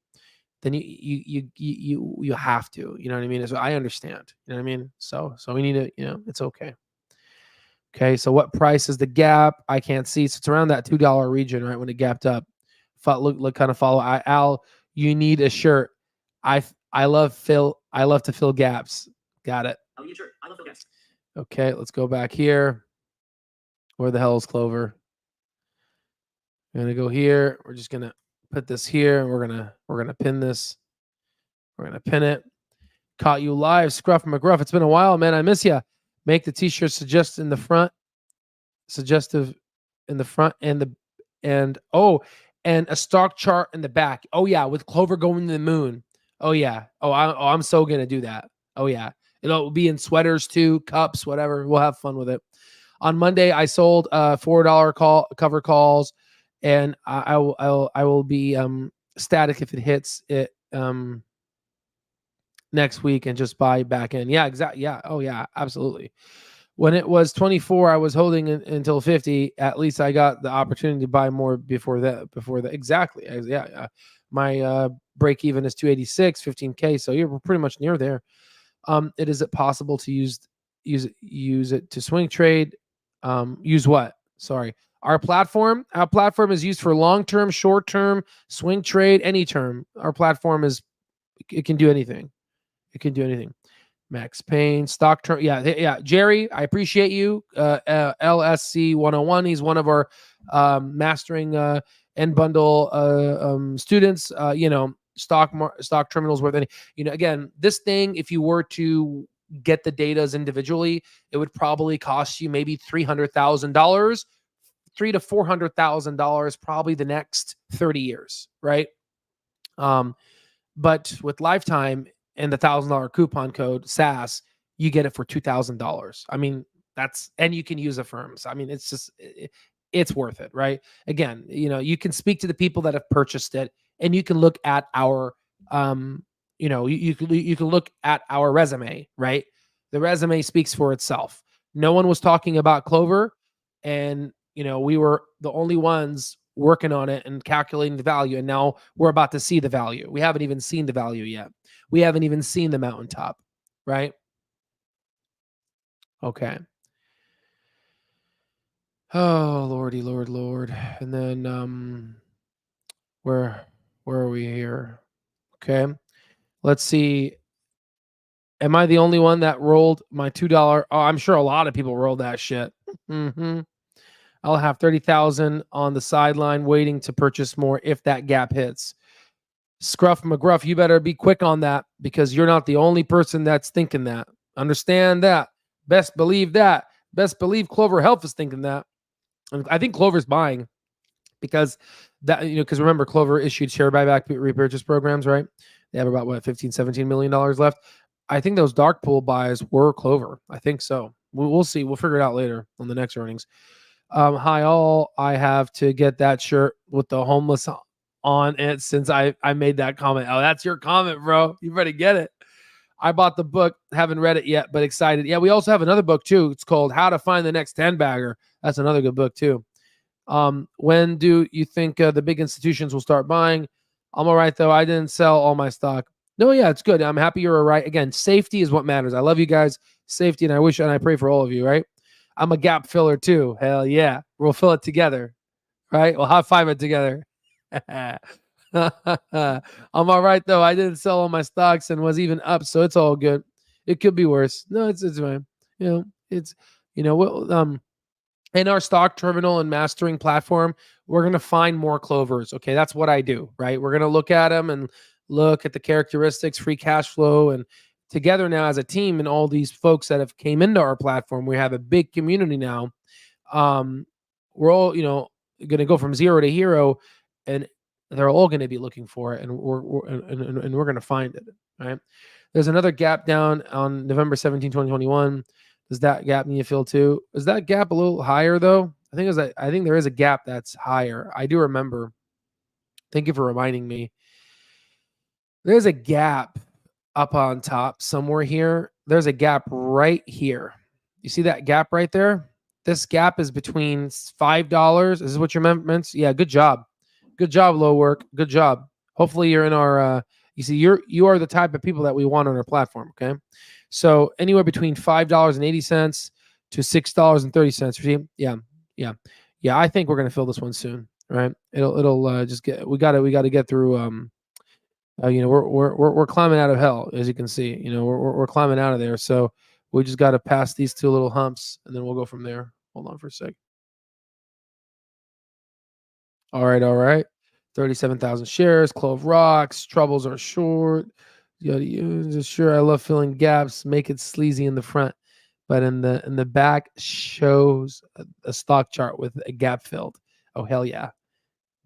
Speaker 1: then you have to. You know what I mean? So I understand. You know what I mean? So we need to. It's okay. Okay. So what price is the gap? I can't see. So it's around that $2 region, right? When it gapped up. Look, kind of follow. Al, you need a shirt. I love to fill gaps. Got it. Okay, let's go back here. Where the hell is Clover? I'm gonna go here. We're just gonna put this here. We're gonna pin this. We're gonna pin it. Caught you live, Scruff McGruff. It's been a while, man. I miss you. Make the t-shirt suggestive in the front, and a stock chart in the back. Oh yeah, with Clover going to the moon. Oh yeah. I'm so gonna do that. Oh yeah. It'll be in sweaters too, cups, whatever. We'll have fun with it. On Monday, I sold $4 cover calls, and I will be static if it hits it next week and just buy back in. Yeah, exactly. Yeah. Oh yeah, absolutely. When it was 24, I was holding it until 50. At least I got the opportunity to buy more before that. Exactly. Yeah. My break even is 286, 15K. So you're pretty much near there. Is it possible to use it to swing trade? Use what? Sorry. Our platform is used for long-term, short-term, swing trade, any term. Our platform it can do anything. It can do anything. Max Payne, stock term. Yeah. Jerry, I appreciate you. LSC 101. He's one of our mastering end bundle students. Stock terminals worth any. Again, this thing, if you were to get the datas individually, it would probably cost you maybe $300,000, $300,000 to $400,000, probably the next 30 years, right? But with lifetime and the $1,000 coupon code SAS, you get it for $2,000. I mean, and you can use Affirms. I mean, it's worth it, right? Again, you can speak to the people that have purchased it, and you can look at our, you can look at our resume, right? The resume speaks for itself. No one was talking about Clover, and we were the only ones working on it and calculating the value, and now we're about to see the value. We haven't even seen the value yet. We haven't even seen the mountaintop, right? Okay. Oh, Lordy, Lord. And then where are we here? Okay. Let's see. Am I the only one that rolled my $2? Oh, I'm sure a lot of people rolled that shit. I'll have 30,000 on the sideline waiting to purchase more if that gap hits. Scruff McGruff, you better be quick on that, because you're not the only person that's thinking that. Understand that. Best believe that. Best believe Clover Health is thinking that. And I think Clover's buying, because remember, Clover issued share buyback repurchase programs, right? They have about $15-17 million left. I think those dark pool buys were Clover. I think so. We'll see. We'll figure it out later on the next earnings. Hi all. I have to get that shirt with the homeless on it since I made that comment. Oh, that's your comment, bro. You better get it. I bought the book. Haven't read it yet, but excited. Yeah, we also have another book too. It's called How to Find the Next 10 Bagger. That's another good book too. When do you think the big institutions will start buying? I'm all right, though. I didn't sell all my stock. No, yeah, it's good. I'm happy you're all right. Again, safety is what matters. I love you guys. Safety, and I wish and I pray for all of you, right? I'm a gap filler too. Hell yeah. We'll fill it together, right? We'll high five it together. I'm all right, though. I didn't sell all my stocks and was even up, so it's all good. It could be worse. No, it's fine. In our stock terminal and mastering platform, we're going to find more Clovers. Okay, that's what I do, right? We're going to look at them and look at the characteristics, free cash flow, and together now as a team and all these folks that have came into our platform, we have a big community now. We're all, going to go from zero to hero, and they're all going to be looking for it, and we're going to find it, right? There's another gap down on November 17, 2021. Does that gap need to fill too? Is that gap a little higher though? I think there is a gap that's higher. I do remember. Thank you for reminding me. There's a gap up on top somewhere here. There's a gap right here. You see that gap right there? This gap is between $5. Is this what you meant? Yeah, good job. Good job, Low Work. Good job. Hopefully you're in our you are the type of people that we want on our platform, okay? So anywhere between $5.80 to $6.30. Yeah. I think we're gonna fill this one soon, right? It'll just get. We got to get through we're climbing out of hell, as you can see. We're climbing out of there. So we just got to pass these two little humps, and then we'll go from there. Hold on for a sec. All right. 37,000 shares. Clove rocks. Troubles are short. Sure, I love filling gaps. Make it sleazy in the front, but in the back shows a stock chart with a gap filled. Oh hell yeah.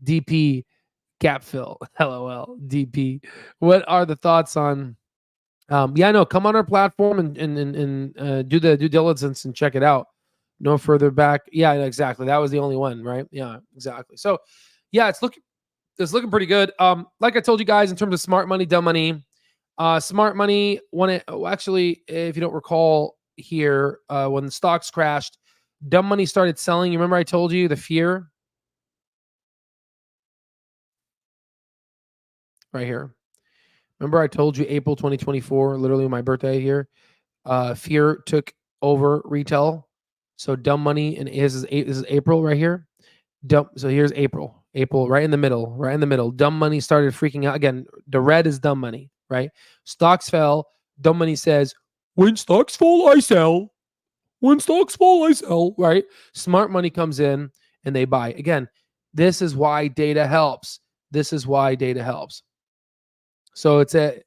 Speaker 1: DP gap fill. LOL. DP. What are the thoughts on? No, come on our platform and do the due diligence and check it out. No further back. Yeah, exactly. That was the only one, right? Yeah, exactly. So, yeah, it's looking pretty good. Like I told you guys, in terms of smart money, dumb money. Smart money, actually, if you don't recall here, when the stocks crashed, dumb money started selling. You remember I told you the fear right here. Remember I told you April 2024, literally my birthday here. Fear took over retail. So dumb money, and this is April right here. So here's April right in the middle. Dumb money started freaking out again. The red is dumb money, right? Stocks fell. Dumb money says, when stocks fall, I sell. When stocks fall, I sell, right? Smart money comes in and they buy. Again, this is why data helps. So it's not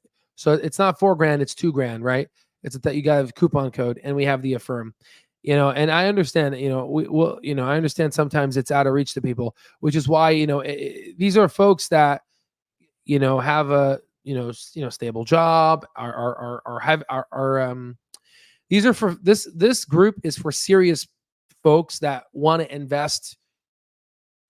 Speaker 1: $4,000, it's $2,000, right? It's that you got a coupon code, and we have the Affirm. And I understand, I understand sometimes it's out of reach to people, which is why, these are folks that, have a, stable job, these are for this group is for serious folks that want to invest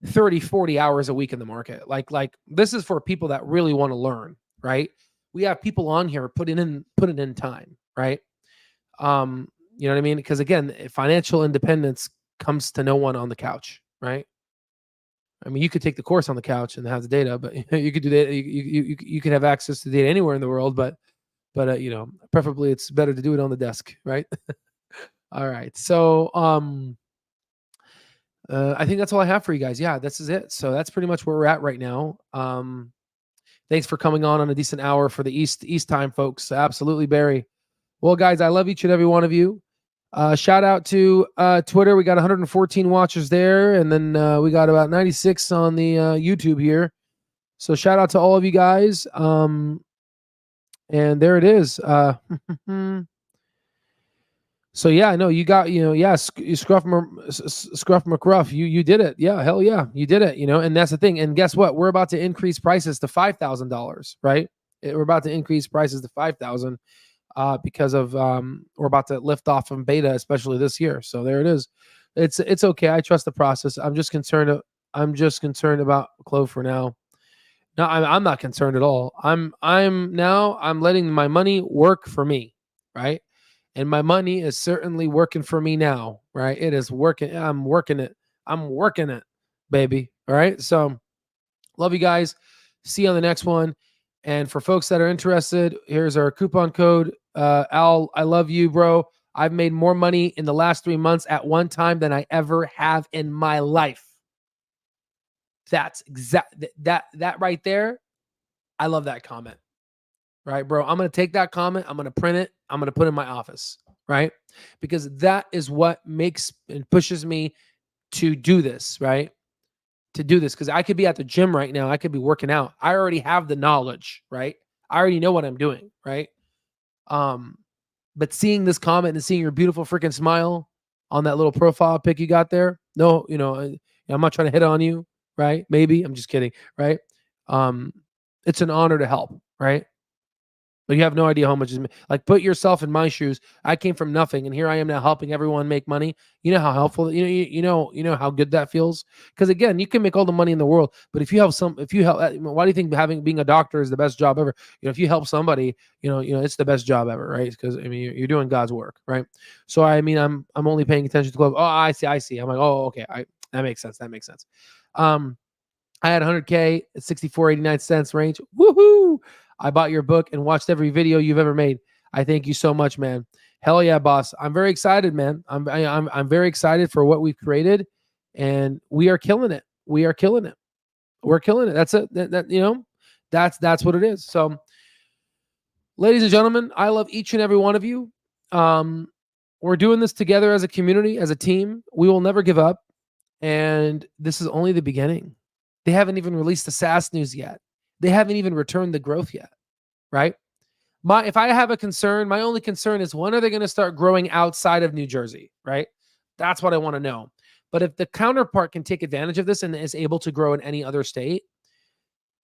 Speaker 1: 30, 40 hours a week in the market. Like this is for people that really want to learn, right? We have people on here putting in time, right? You know what I mean? Because again, financial independence comes to no one on the couch, right? I mean, you could take the course on the couch and have the data, but you could do that. You could have access to data anywhere in the world, but preferably it's better to do it on the desk, right? All right. So, I think that's all I have for you guys. Yeah, this is it. So that's pretty much where we're at right now. Thanks for coming on a decent hour for the East time, folks. Absolutely, Barry. Well, guys, I love each and every one of you. Shout out to Twitter. We got 114 watchers there, and then we got about 96 on the YouTube here. So shout out to all of you guys. And there it is. So yeah, no, you got, Scruff McRuff, you did it. Yeah, hell yeah, you did it. And that's the thing. And guess what? We're about to increase prices to $5,000, right? We're about to increase prices to $5,000 because of we're about to lift off from beta, especially this year. So there it is. It's okay. I trust the process. I'm just concerned about Clove for now. No, I'm not concerned at all. I'm letting my money work for me, right? And my money is certainly working for me now, right? It is working. I'm working it, baby. All right. So love you guys. See you on the next one. And for folks that are interested, here's our coupon code. Al, I love you, bro. I've made more money in the last 3 months at one time than I ever have in my life. That's that right there. I love that comment. Right, bro? I'm going to take that comment. I'm going to print it. I'm going to put it in my office, right? Because that is what makes and pushes me to do this, right? To do this, because I could be at the gym right now. I could be working out. I already have the knowledge, right? I already know what I'm doing, right? But seeing this comment and seeing your beautiful freaking smile on that little profile pic you got there, no, I'm not trying to hit on you, right? Maybe I'm just kidding, right? It's an honor to help, right? But you have no idea how much is like. Put yourself in my shoes. I came from nothing, and here I am now helping everyone make money. You know how helpful. You know how good that feels. Because again, you can make all the money in the world, but if you help, why do you think being a doctor is the best job ever? If you help somebody, it's the best job ever, right? Because I mean, you're doing God's work, right? So I mean, I'm only paying attention to Clover. Oh, I see. I'm like, oh, okay, that makes sense. I had 100K at 64.89 cents range. Woohoo! I bought your book and watched every video you've ever made. I thank you so much, man. Hell yeah, boss. I'm very excited, man. I'm very excited for what we've created, and we are killing it. We're killing it. That's it. That's what it is. So, ladies and gentlemen, I love each and every one of you. We're doing this together as a community, as a team. We will never give up. And this is only the beginning. They haven't even released the SaaS news yet. They haven't even returned the growth yet, right? If I have a concern, my only concern is when are they going to start growing outside of New Jersey, right? That's what I want to know. But if the counterpart can take advantage of this and is able to grow in any other state,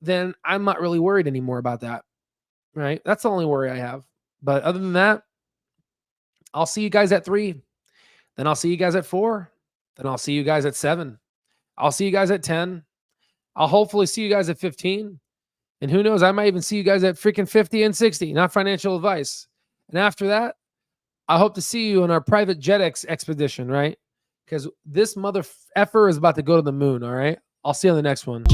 Speaker 1: then I'm not really worried anymore about that, right? That's the only worry I have. But other than that, I'll see you guys at 3. Then I'll see you guys at 4. Then I'll see you guys at 7. I'll see you guys at 10. I'll hopefully see you guys at 15. And who knows, I might even see you guys at freaking 50 and 60, not financial advice. And after that, I hope to see you on our private jet expedition, right? Because this mother effer is about to go to the moon, all right? I'll see you on the next one.